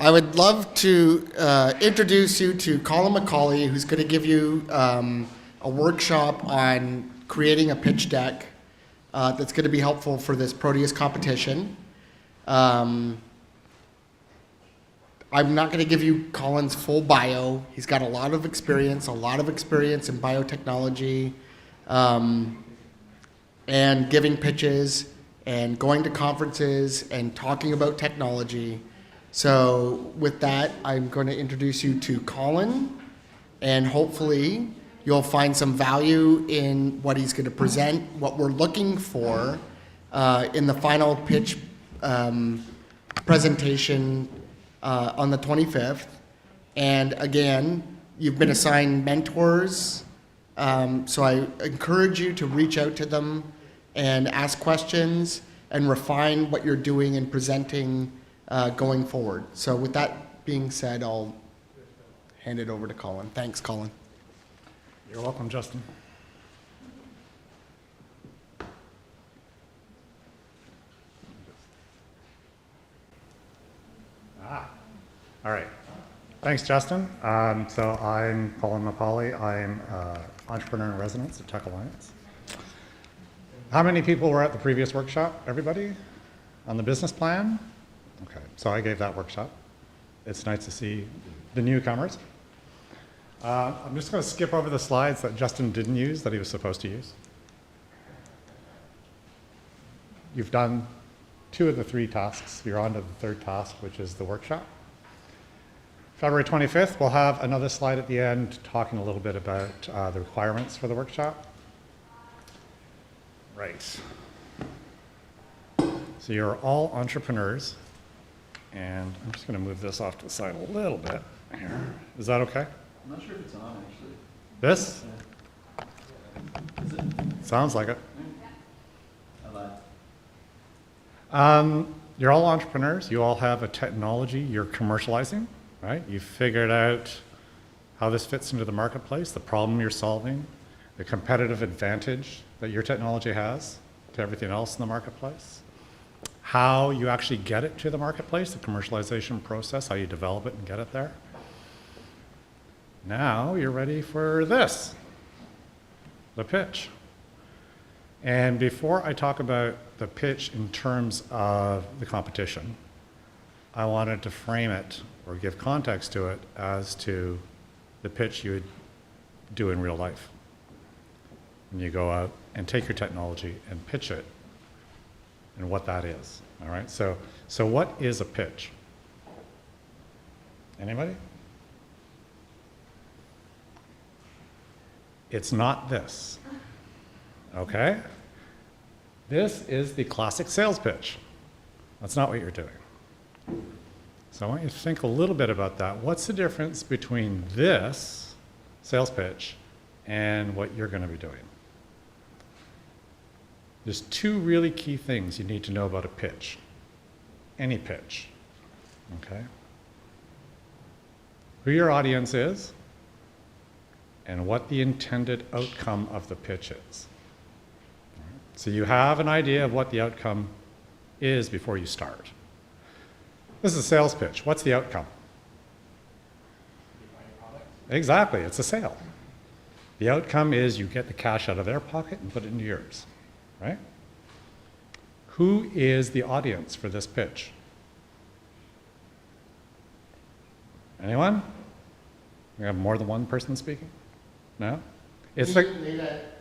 I would love to introduce you to Colin McCauley, who's going to give you a workshop on creating a pitch deck that's going to be helpful for this Proteus competition. I'm not going to give you Colin's full bio. He's got a lot of experience in biotechnology, and giving pitches and going to conferences and talking about technology. So with that, I'm going to introduce you to Colin, and hopefully you'll find some value in what he's going to present, what we're looking for in the final pitch presentation on the 25th. And again, you've been assigned mentors, so I encourage you to reach out to them and ask questions and refine what you're doing and presenting going forward. So with that being said, I'll hand it over to Colin. Thanks, Colin. You're welcome, Justin. All right. Thanks, Justin. So I'm Colin McCauley. I'm entrepreneur in residence at Tech Alliance. How many people were at the previous workshop? Everybody? On the business plan? Okay, so I gave that workshop. It's nice to see the newcomers. I'm just going to skip over the slides that Justin didn't use that he was supposed to use. You've done 2 of the 3 tasks. You're on to the 3rd task, which is the workshop. February 25th, we'll have another slide at the end talking a little bit about the requirements for the workshop. Right. So you're all entrepreneurs, and I'm just going to move this off to the side a little bit here. Is that okay? I'm not sure if it's on, actually. This? Yeah. Is it? Sounds like it. I lied. You're all entrepreneurs. You all have a technology you're commercializing, right? You've figured out how this fits into the marketplace, the problem you're solving, the competitive advantage that your technology has to everything else in the marketplace, how you actually get it to the marketplace, the commercialization process, how you develop it and get it there. Now you're ready for this, the pitch. And before I talk about the pitch in terms of the competition, I wanted to frame it or give context to it as to the pitch you would do in real life. When you go out and take your technology and pitch it and what that is, all right? So what is a pitch? Anybody? It's not this, okay? This is the classic sales pitch. That's not what you're doing. So I want you to think a little bit about that. What's the difference between this sales pitch and what you're going to be doing? There's 2 really key things you need to know about a pitch, any pitch, okay? Who your audience is and what the intended outcome of the pitch is. So you have an idea of what the outcome is before you start. This is a sales pitch. What's the outcome? Exactly, it's a sale. The outcome is you get the cash out of their pocket and put it into yours, right? Who is the audience for this pitch? Anyone? We have more than one person speaking? No? It's Late at,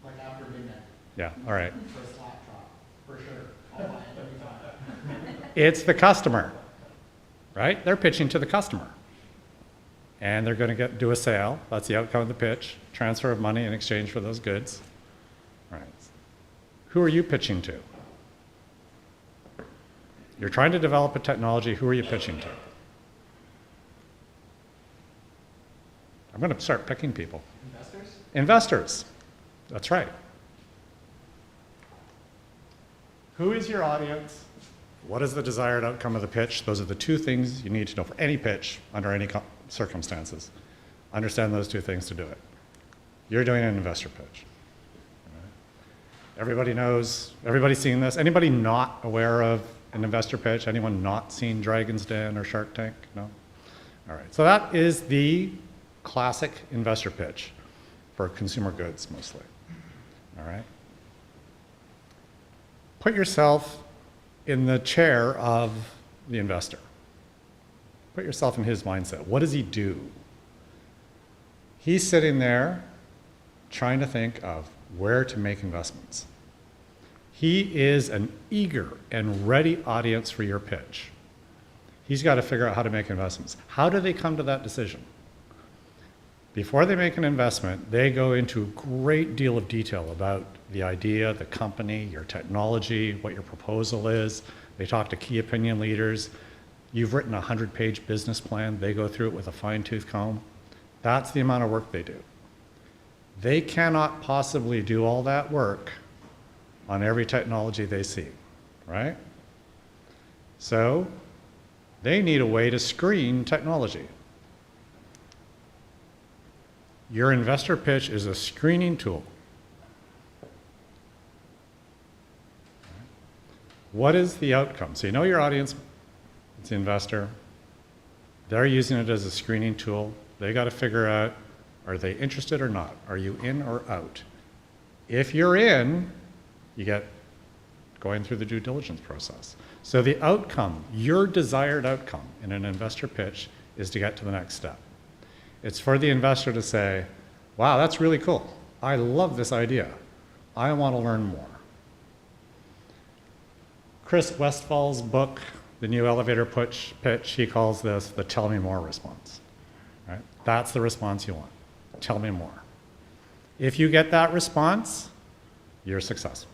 like after midnight. Yeah, all right. First laptop, for sure. I'll buy it every time. It's the customer, right? They're pitching to the customer. And they're going to do a sale. That's the outcome of the pitch. Transfer of money in exchange for those goods. All right. Who are you pitching to? You're trying to develop a technology. Who are you pitching to? I'm going to start picking people. Investors? Investors. That's right. Who is your audience? What is the desired outcome of the pitch? Those are the 2 things you need to know for any pitch under any circumstances. Understand those 2 things to do it. You're doing an investor pitch. Everybody knows, everybody's seen this. Anybody not aware of an investor pitch? Anyone not seen Dragon's Den or Shark Tank? No? All right, so that is the classic investor pitch for consumer goods mostly. All right? Put yourself in the chair of the investor. Put yourself in his mindset. What does he do? He's sitting there trying to think of where to make investments. He is an eager and ready audience for your pitch. He's got to figure out how to make investments. How do they come to that decision? Before they make an investment, they go into a great deal of detail about the idea, the company, your technology, what your proposal is. They talk to key opinion leaders. You've written a 100-page business plan. They go through it with a fine-tooth comb. That's the amount of work they do. They cannot possibly do all that work on every technology they see, right? So they need a way to screen technology. Your investor pitch is a screening tool. What is the outcome? So you know your audience, it's the investor. They're using it as a screening tool. They got to figure out, are they interested or not? Are you in or out? If you're in, you get going through the due diligence process. So the outcome, your desired outcome in an investor pitch is to get to the next step. It's for the investor to say, wow, that's really cool. I love this idea. I want to learn more. Chris Westfall's book, The New Elevator Pitch, he calls this the tell me more response. Right? That's the response you want. Tell me more. If you get that response, you're successful.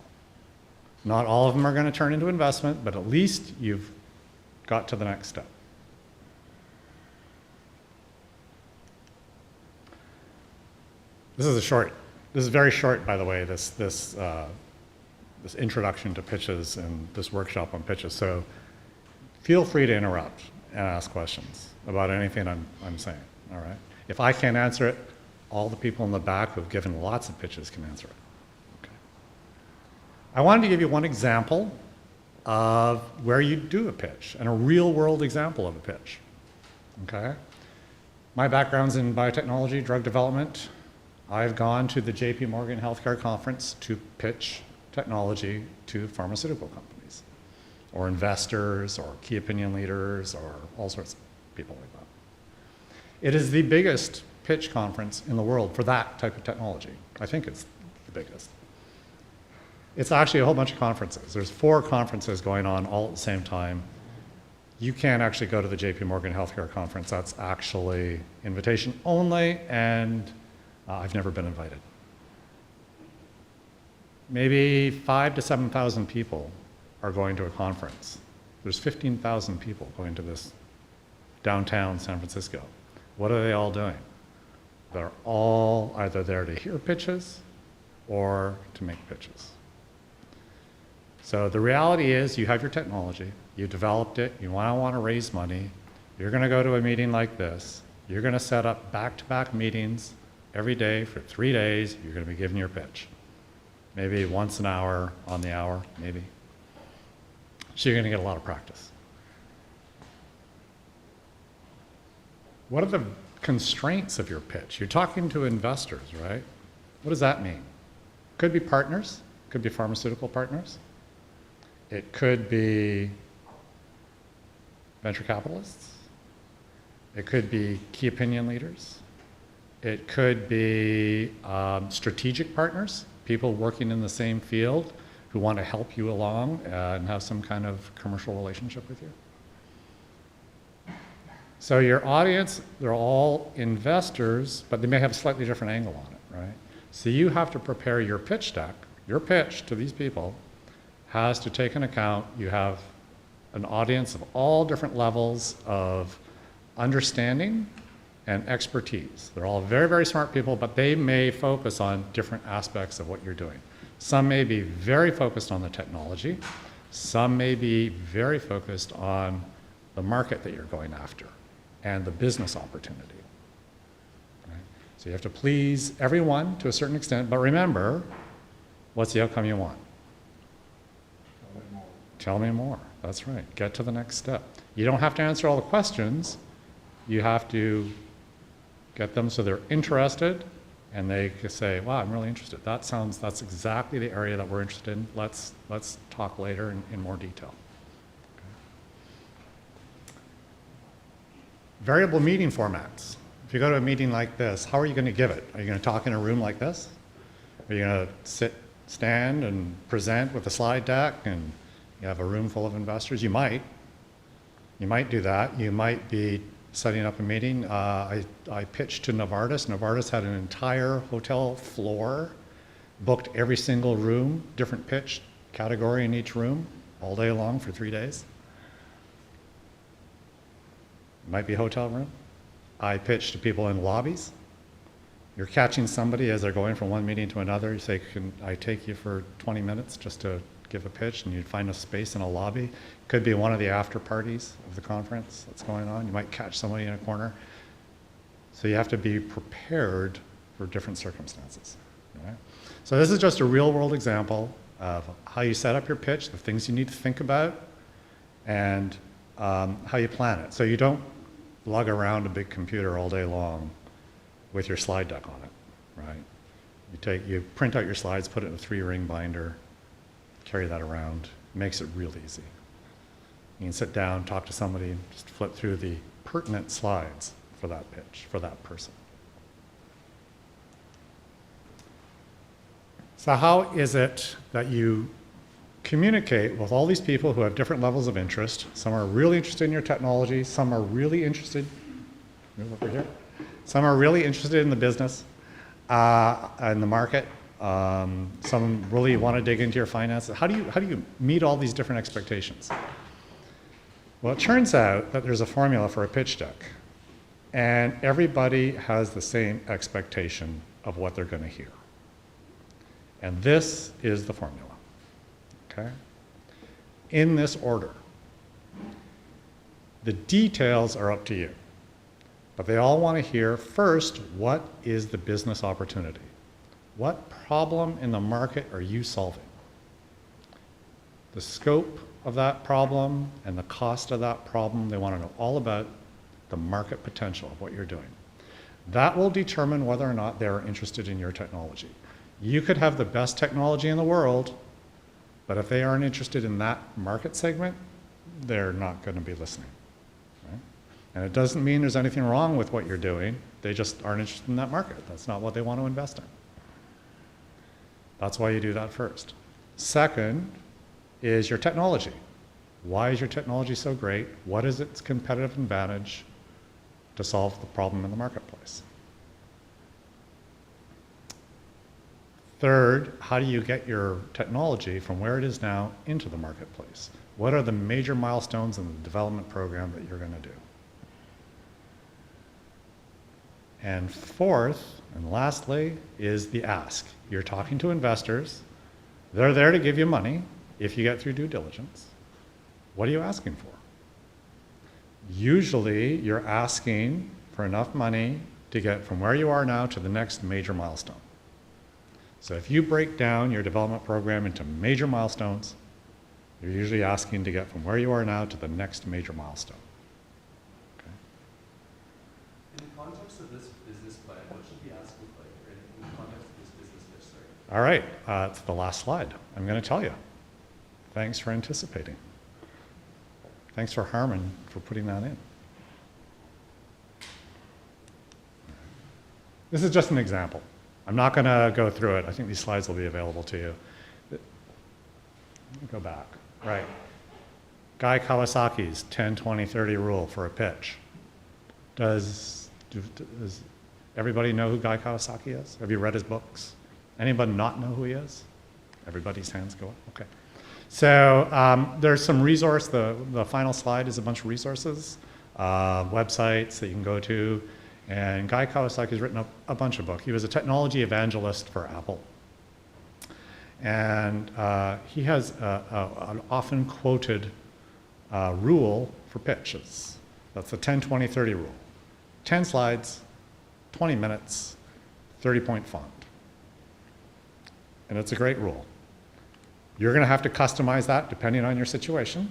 Not all of them are going to turn into investment, but at least you've got to the next step. This is very short, by the way, this introduction to pitches and this workshop on pitches. So feel free to interrupt and ask questions about anything I'm saying, all right? If I can't answer it, all the people in the back who've given lots of pitches can answer it. Okay. I wanted to give you one example of where you do a pitch, and a real world example of a pitch, okay? My background's in biotechnology, drug development. I've gone to the J.P.Morgan healthcare conference to pitch technology to pharmaceutical companies, or investors, or key opinion leaders, or all sorts of people like that. It is the biggest pitch conference in the world for that type of technology. I think it's the biggest. It's actually a whole bunch of conferences. There's 4 conferences going on all at the same time. You can't actually go to the J.P.Morgan healthcare conference. That's actually invitation only, and I've never been invited. Maybe 5,000 to 7,000 people are going to a conference. There's 15,000 people going to this downtown San Francisco. What are they all doing? They're all either there to hear pitches or to make pitches. So the reality is you have your technology, you developed it, you want to raise money, you're going to go to a meeting like this, you're going to set up back-to-back meetings every day for 3 days, you're going to be giving your pitch. Maybe once an hour, on the hour, maybe. So you're going to get a lot of practice. What are the constraints of your pitch? You're talking to investors, right? What does that mean? Could be partners, could be pharmaceutical partners. It could be venture capitalists. It could be key opinion leaders. It could be strategic partners, people working in the same field who want to help you along and have some kind of commercial relationship with you. So your audience, they're all investors, but they may have a slightly different angle on it, right? So you have to prepare your pitch deck. Your pitch to these people has to take into account you have an audience of all different levels of understanding and expertise. They're all very, very smart people, but they may focus on different aspects of what you're doing. Some may be very focused on the technology. Some may be very focused on the market that you're going after and the business opportunity. Right? So you have to please everyone to a certain extent, but remember, what's the outcome you want? Tell me more. That's right. Get to the next step. You don't have to answer all the questions. You have to get them so they're interested and they can say, wow, I'm really interested. That's exactly the area that we're interested in. Let's talk later in more detail. Okay. Variable meeting formats. If you go to a meeting like this, how are you going to give it? Are you going to talk in a room like this? Are you going to stand and present with a slide deck and you have a room full of investors? You might. You might do that. You might be setting up a meeting. I pitched to Novartis. Novartis had an entire hotel floor, booked every single room, different pitch category in each room, all day long for 3 days. Might be a hotel room. I pitched to people in lobbies. You're catching somebody as they're going from one meeting to another. You say, can I take you for 20 minutes just to give a pitch? And you'd find a space in a lobby. Could be one of the after parties of the conference that's going on. You might catch somebody in a corner. So you have to be prepared for different circumstances. Right? So this is just a real world example of how you set up your pitch, the things you need to think about, and how you plan it. So you don't lug around a big computer all day long with your slide deck on it, right? You print out your slides, put it in a 3-ring binder, carry that around. It makes it real easy. You can sit down, talk to somebody, and just flip through the pertinent slides for that pitch, for that person. So how is it that you communicate with all these people who have different levels of interest? Some are really interested in your technology, some are really interested, move over here. Some are really interested in the business, in the market. Some really want to dig into your finances. How do you meet all these different expectations? Well, it turns out that there's a formula for a pitch deck, and everybody has the same expectation of what they're going to hear. And this is the formula. Okay? In this order. The details are up to you. But they all want to hear first, what is the business opportunity? What problem in the market are you solving? The scope of that problem and the cost of that problem, they want to know all about the market potential of what you're doing. That will determine whether or not they're interested in your technology. You could have the best technology in the world, but if they aren't interested in that market segment, they're not going to be listening. Right? And it doesn't mean there's anything wrong with what you're doing. They just aren't interested in that market. That's not what they want to invest in. That's why you do that first. Second is your technology. Why is your technology so great? What is its competitive advantage to solve the problem in the marketplace? Third, how do you get your technology from where it is now into the marketplace? What are the major milestones in the development program that you're going to do? And fourth, and lastly, is the ask. You're talking to investors. They're there to give you money if you get through due diligence. What are you asking for? Usually, you're asking for enough money to get from where you are now to the next major milestone. So if you break down your development program into major milestones, you're usually asking to get from where you are now to the next major milestone. Okay? In the context of this business plan, what should we ask for, like, in the context of this business pitch, sorry? All right, it's the last slide. I'm going to tell you. Thanks for anticipating. Thanks for Harmon for putting that in. This is just an example. I'm not going to go through it. I think these slides will be available to you. Let me go back. Right. Guy Kawasaki's 10, 20, 30 rule for a pitch. Does everybody know who Guy Kawasaki is? Have you read his books? Anybody not know who he is? Everybody's hands go up. Okay. So there's some resource. The final slide is a bunch of resources, websites that you can go to. And Guy Kawasaki has written a bunch of books. He was a technology evangelist for Apple. And he has an often quoted rule for pitches. That's the 10, 20, 30 rule. 10 slides, 20 minutes, 30-point font. And it's a great rule. You're going to have to customize that depending on your situation.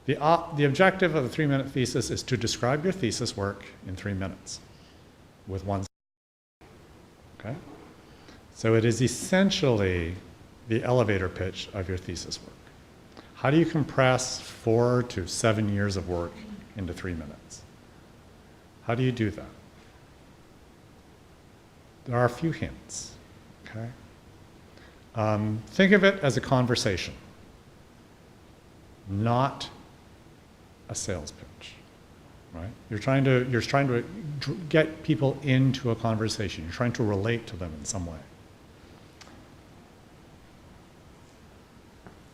The objective of the 3-minute thesis is to describe your thesis work in 3 minutes with one. Okay? So it is essentially the elevator pitch of your thesis work. How do you compress 4 to 7 years of work into 3 minutes? How do you do that? There are a few hints. Okay? Think of it as a conversation, not a sales pitch. Right? You're trying to get people into a conversation. You're trying to relate to them in some way.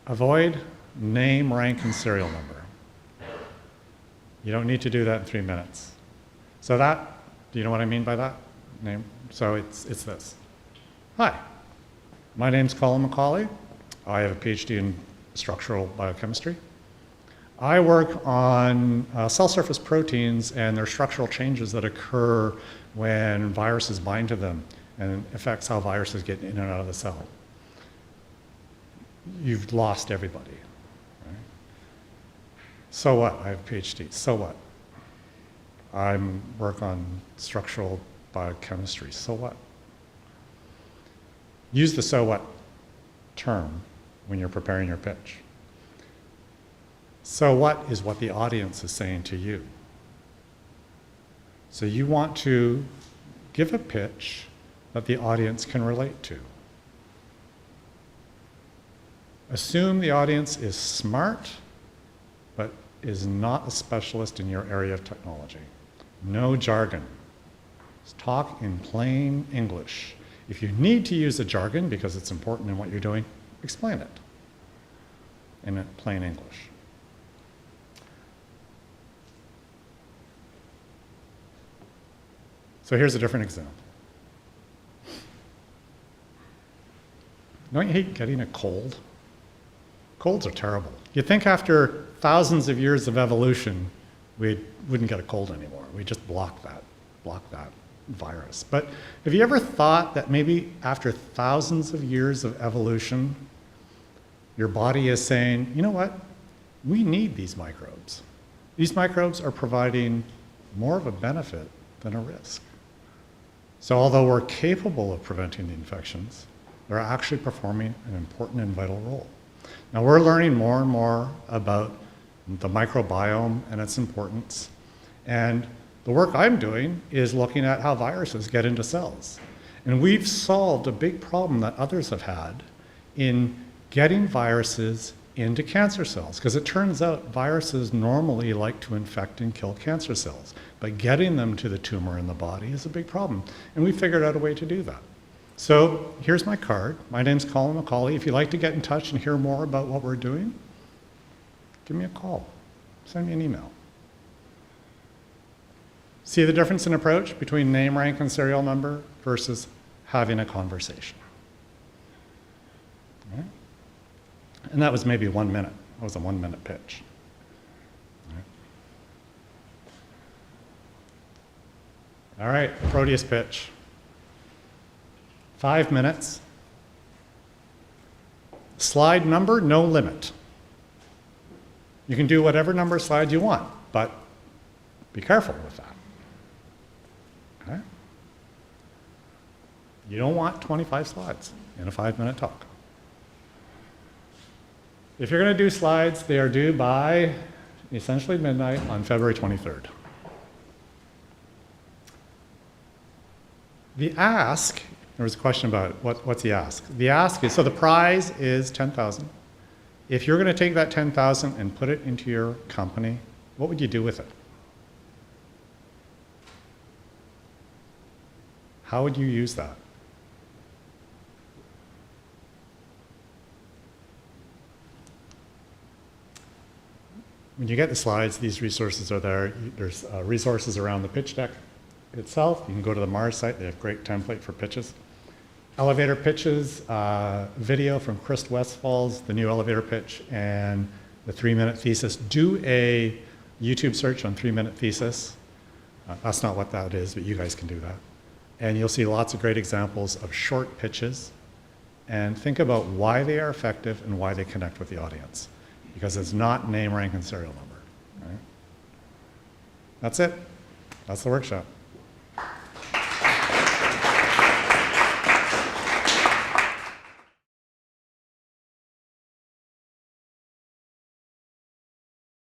Avoid name, rank, and serial number. You don't need to do that in 3 minutes. So that, do you know what I mean by that? Name. So it's this. Hi, my name's Colin McCauley. I have a PhD in structural biochemistry. I work on cell surface proteins and their structural changes that occur when viruses bind to them and affects how viruses get in and out of the cell. You've lost everybody. Right? So what? I have a PhD. So what? I work on structural biochemistry. So what? Use the so what term when you're preparing your pitch. So what is what the audience is saying to you. So you want to give a pitch that the audience can relate to. Assume the audience is smart, but is not a specialist in your area of technology. No jargon. Just talk in plain English. If you need to use a jargon because it's important in what you're doing, explain it in plain English. So here's a different example. Don't you hate getting a cold? Colds are terrible. You'd think after thousands of years of evolution, we wouldn't get a cold anymore. We just block that virus. But have you ever thought that maybe after thousands of years of evolution, your body is saying, you know what? We need these microbes. These microbes are providing more of a benefit than a risk. So although we're capable of preventing the infections, they're actually performing an important and vital role. Now we're learning more and more about the microbiome and its importance. And the work I'm doing is looking at how viruses get into cells. And we've solved a big problem that others have had in getting viruses into cancer cells, because it turns out viruses normally like to infect and kill cancer cells, but getting them to the tumor in the body is a big problem. And we figured out a way to do that. So here's my card. My name's Colin McCauley. If you'd like to get in touch and hear more about what we're doing, give me a call. Send me an email. See the difference in approach between name, rank, and serial number versus having a conversation. All right? And that was maybe 1 minute. That was a 1-minute pitch. All right, Proteus Pitch. 5 minutes. Slide number, no limit. You can do whatever number of slides you want, but be careful with that. Okay? You don't want 25 slides in a 5-minute talk. If you're going to do slides, they are due by essentially midnight on February 23rd. The ask, there was a question about what's the ask. The ask is, so the prize is $10,000. If you're going to take that $10,000 and put it into your company, what would you do with it? How would you use that? When you get the slides, these resources are there. There's resources around the pitch deck itself. You can go to the Mars site. They have a great template for pitches. Elevator pitches, video from Chris Westfall's The New Elevator Pitch, and the 3-minute thesis. Do a YouTube search on 3-minute thesis. That's not what that is, but you guys can do that. And you'll see lots of great examples of short pitches. And think about why they are effective and why they connect with the audience. because it's not name, rank, and serial number. Right? That's it. That's the workshop.